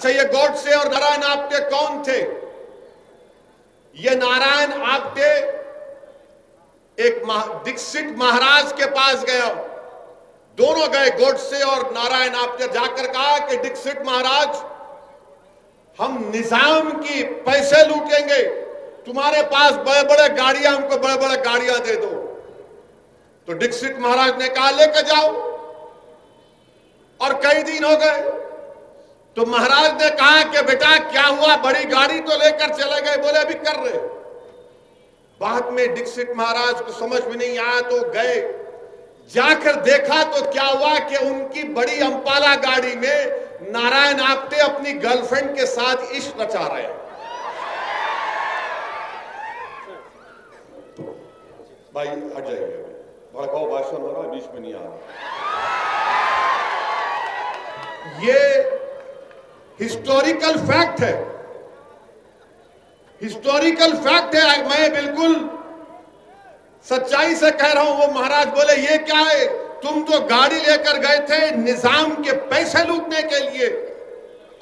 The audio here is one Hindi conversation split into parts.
अच्छा, ये गोडसे और नारायण आप्टे कौन थे? ये नारायण आप्टे एक दीक्षित महाराज के पास गया, दोनों गए, गोडसे और नारायण आप्टे, जाकर कहा कि दीक्षित महाराज, हम निजाम की पैसे लूटेंगे, तुम्हारे पास बड़े बड़े गाड़ियां, हमको बड़े बड़े गाड़ियां दे दो। तो दीक्षित महाराज ने कहा लेकर जाओ, और कई दिन हो गए। तो महाराज ने कहा कि बेटा क्या हुआ, बड़ी गाड़ी तो लेकर चले गए, बोले अभी कर रहे। बाद में दीक्षित महाराज को समझ में नहीं आया, तो गए, जाकर देखा तो क्या हुआ कि उनकी बड़ी अंपाला गाड़ी में नारायण आप्टे अपनी गर्लफ्रेंड के साथ इश्क रचा रहे हैं। भाई हट जाइए, भड़काऊ भाषण हो रहा है, बीच में नहीं आ रहा। ये हिस्टोरिकल फैक्ट है, हिस्टोरिकल फैक्ट है, मैं बिल्कुल सच्चाई से कह रहा हूं। वो महाराज बोले ये क्या है, तुम तो गाड़ी लेकर गए थे निजाम के पैसे लूटने के लिए,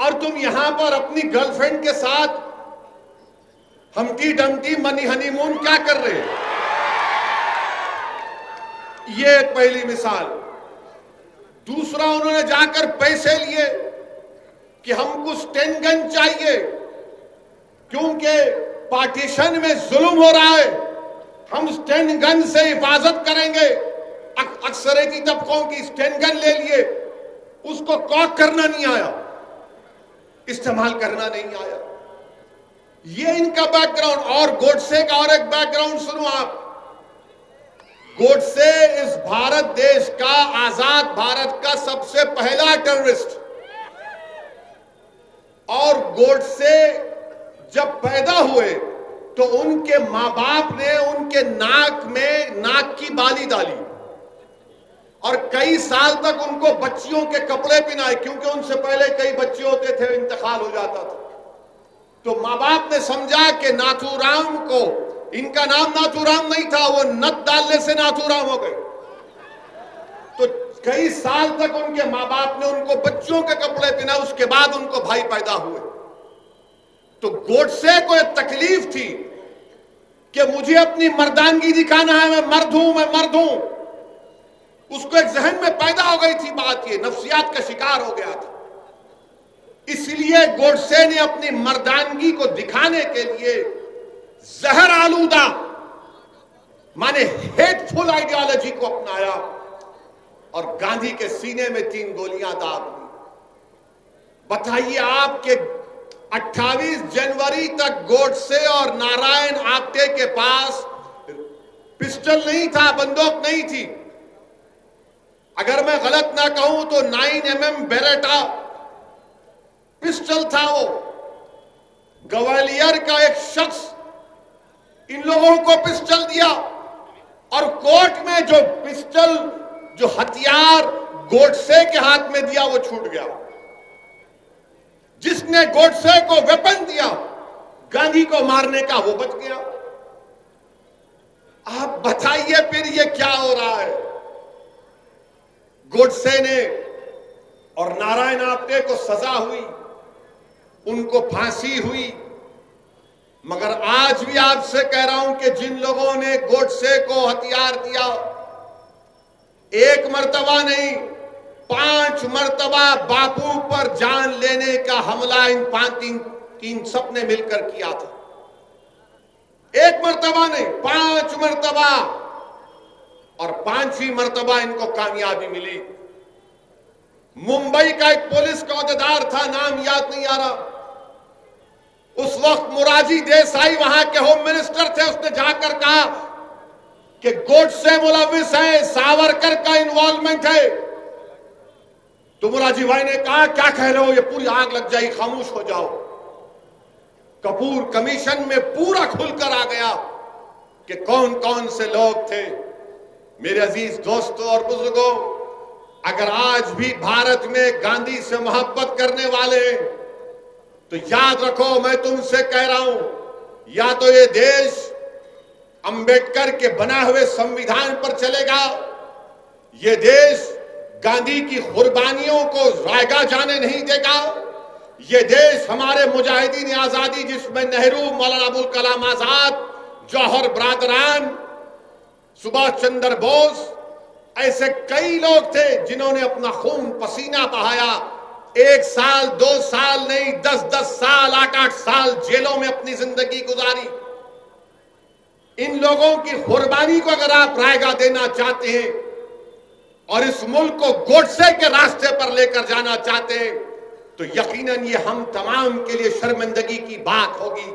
और तुम यहां पर अपनी गर्लफ्रेंड के साथ हमटी डमटी मनी हनीमून क्या कर रहे हो? ये एक पहली मिसाल। दूसरा, उन्होंने जाकर पैसे लिए कि हमको स्टेन गन चाहिए, क्योंकि पार्टीशन में जुल्म हो रहा है, हम स्टेन गन से हिफाजत करेंगे। अक्सरेती तबकों की स्टेन गन ले लिए, उसको कॉक करना नहीं आया, इस्तेमाल करना नहीं आया। ये इनका बैकग्राउंड। और गोडसे का और एक बैकग्राउंड सुनो आप। गोडसे इस भारत देश का, आजाद भारत का सबसे पहला टेररिस्ट। और गोडसे जब पैदा हुए तो उनके मां बाप ने उनके नाक में नाक की बाली डाली, और कई साल तक उनको बच्चियों के कपड़े पहनाए, क्योंकि उनसे पहले कई बच्चे होते थे, इंतकाल हो जाता था। तो मां बाप ने समझा कि नाथूराम को, इनका नाम नाथूराम नहीं था, वो नत डालने से नाथूराम हो गए। तो कई साल तक उनके मां बाप ने उनको बच्चों के कपड़े पहनाए, उसके बाद उनको भाई पैदा हुए। तो गोडसे को एक तकलीफ थी कि मुझे अपनी मर्दानगी दिखाना है, मैं मर्द हूं, मैं मर्द हूं। उसको एक जहन में पैदा हो गई थी बात, ये नफ्सियात का शिकार हो गया था। इसलिए गोडसे ने अपनी मर्दानगी को दिखाने के लिए जहर आलूदा माने हेटफुल आइडियोलॉजी को अपनाया, और गांधी के सीने में 3 गोलियां दाग दी। बताइए आप कि 28 जनवरी तक गोडसे और नारायण आप्टे के पास पिस्टल नहीं था, बंदूक नहीं थी। अगर मैं गलत ना कहूं तो 9mm बेरेटा पिस्टल था। वो ग्वालियर का एक शख्स इन लोगों को पिस्टल दिया, और कोर्ट में जो पिस्टल, जो हथियार गोडसे के हाथ में दिया, वो छूट गया। जिसने गोडसे को वेपन दिया गांधी को मारने का, वो बच गया। आप बताइए फिर ये क्या हो रहा है? गोडसे ने और नारायण आप्टे को सजा हुई, उनको फांसी हुई, मगर आज भी आपसे कह रहा हूं कि जिन लोगों ने गोडसे को हथियार दिया, एक मर्तबा नहीं 5 मर्तबा बापू पर जान लेने का हमला इन 3 सबने मिलकर किया था। एक मर्तबा नहीं, 5 मर्तबा, और 5वीं मर्तबा इनको कामयाबी मिली। मुंबई का एक पुलिस का अहदेदार था, नाम याद नहीं आ रहा, उस वक्त मोरारजी देसाई वहां के होम मिनिस्टर थे। उसने जाकर कहा कि गोडसे मुलविस है, सावरकर का इन्वॉल्वमेंट है। तो मोरारजी भाई ने कहा क्या कह रहे हो, ये पूरी आग लग जाएगी, खामोश हो जाओ। कपूर कमीशन में पूरा खुलकर आ गया कि कौन कौन से लोग थे। मेरे अजीज दोस्तों और बुजुर्गों, अगर आज भी भारत में गांधी से मोहब्बत करने वाले हैं तो याद रखो, मैं तुमसे कह रहा हूं, या तो ये देश अंबेडकर के बना हुए संविधान पर चलेगा, ये देश गांधी की कुर्बानियों को रायगा जाने नहीं देगा, ये देश हमारे मुजाहिदीन आजादी, जिसमें नेहरू, मौलाना अबुल कलाम आजाद, जौहर बरादरान, सुभाष चंद्र बोस, ऐसे कई लोग थे जिन्होंने अपना खून पसीना बहाया। 1 साल 2 साल नहीं, 10-10 साल, 8-8 साल जेलों में अपनी जिंदगी गुजारी। इन लोगों की कुर्बानी को अगर आप रायगा देना चाहते हैं और इस मुल्क को गोडसे के रास्ते पर लेकर जाना चाहते हैं, तो यकीनन ये हम तमाम के लिए शर्मिंदगी की बात होगी